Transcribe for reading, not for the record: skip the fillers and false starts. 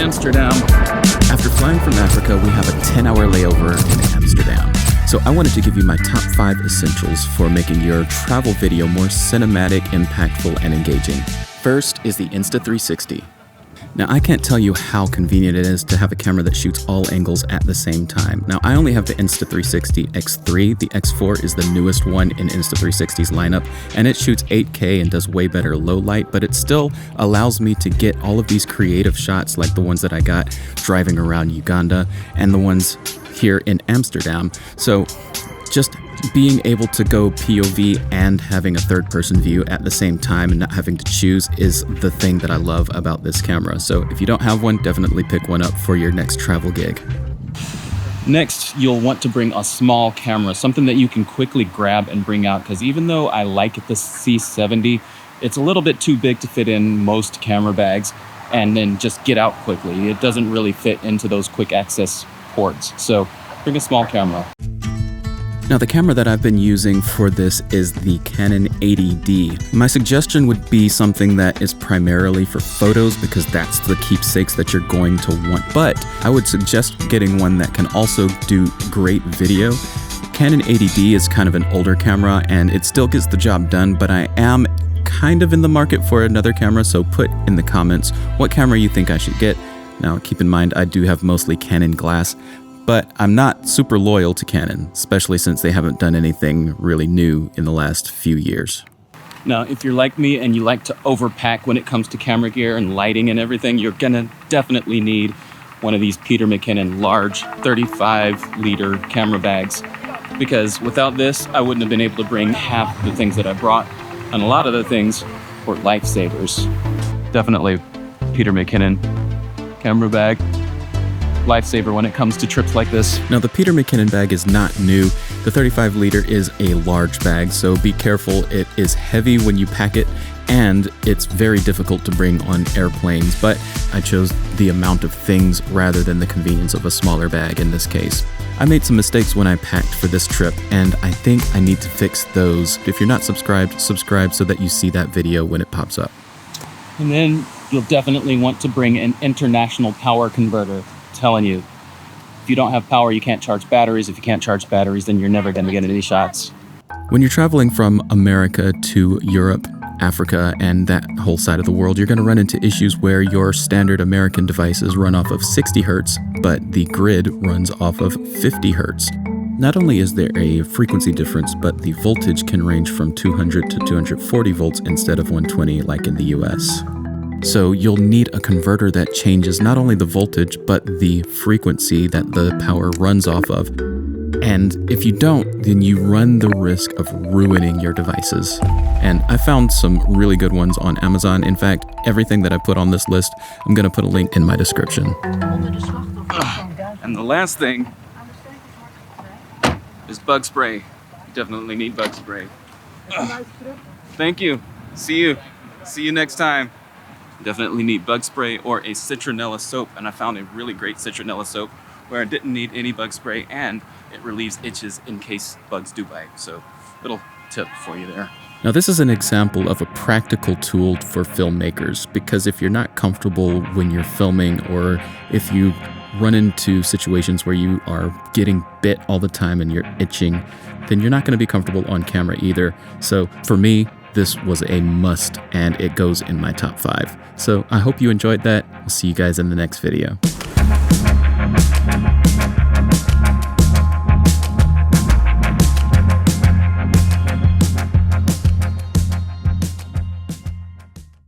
Amsterdam. After flying from Africa, we have a 10-hour layover in Amsterdam. So I wanted to give you my top 5 essentials for making your travel video more cinematic, impactful, and engaging. First is the Insta360. Now, I can't tell you how convenient it is to have a camera that shoots all angles at the same time. Now, I only have the Insta360 X3. The X4 is the newest one in Insta360's lineup, and it shoots 8K and does way better low light, but it still allows me to get all of these creative shots like the ones that I got driving around Uganda and the ones here in Amsterdam. So just being able to go POV and having a third-person view at the same time and not having to choose is the thing that I love about this camera. So if you don't have one, definitely pick one up for your next travel gig. Next, you'll want to bring a small camera, something that you can quickly grab and bring out, because even though I like the C70, it's a little bit too big to fit in most camera bags and then just get out quickly. It doesn't really fit into those quick access ports. So bring a small camera. Now, the camera that I've been using for this is the Canon 80D. My suggestion would be something that is primarily for photos because that's the keepsakes that you're going to want. But I would suggest getting one that can also do great video. Canon 80D is kind of an older camera and it still gets the job done, but I am kind of in the market for another camera, so put in the comments what camera you think I should get. Now, keep in mind, I do have mostly Canon glass, but I'm not super loyal to Canon, especially since they haven't done anything really new in the last few years. Now, if you're like me and you like to overpack when it comes to camera gear and lighting and everything, you're gonna definitely need one of these Peter McKinnon large 35-liter camera bags, because without this, I wouldn't have been able to bring half the things that I brought, and a lot of the things were lifesavers. Definitely Peter McKinnon camera bag. Lifesaver when it comes to trips like this. Now, the Peter McKinnon bag is not new. The 35-liter is a large bag, so be careful. It is heavy when you pack it, and it's very difficult to bring on airplanes, but I chose the amount of things rather than the convenience of a smaller bag in this case. I made some mistakes when I packed for this trip, and I think I need to fix those. If you're not subscribed, subscribe so that you see that video when it pops up. And then you'll definitely want to bring an international power converter. Telling you, if you don't have power, you can't charge batteries. If you can't charge batteries, then you're never going to get any shots. When you're traveling from America to Europe, Africa, and that whole side of the world, you're going to run into issues where your standard American devices run off of 60 hertz, but the grid runs off of 50 hertz. Not only is there a frequency difference, but the voltage can range from 200 to 240 volts instead of 120 like in the US. So you'll need a converter that changes not only the voltage, but the frequency that the power runs off of. And if you don't, then you run the risk of ruining your devices. And I found some really good ones on Amazon. In fact, everything that I put on this list, I'm going to put a link in my description. And the last thing is bug spray. You definitely need bug spray. Thank you. See you next time. Definitely need bug spray or a citronella soap, and I found a really great citronella soap where I didn't need any bug spray and it relieves itches in case bugs do bite. So little tip for you there. Now, this is an example of a practical tool for filmmakers, because if you're not comfortable when you're filming, or if you run into situations where you are getting bit all the time and you're itching, then you're not going to be comfortable on camera either. So for me, this was a must, and it goes in my top 5. So I hope you enjoyed that. I'll see you guys in the next video.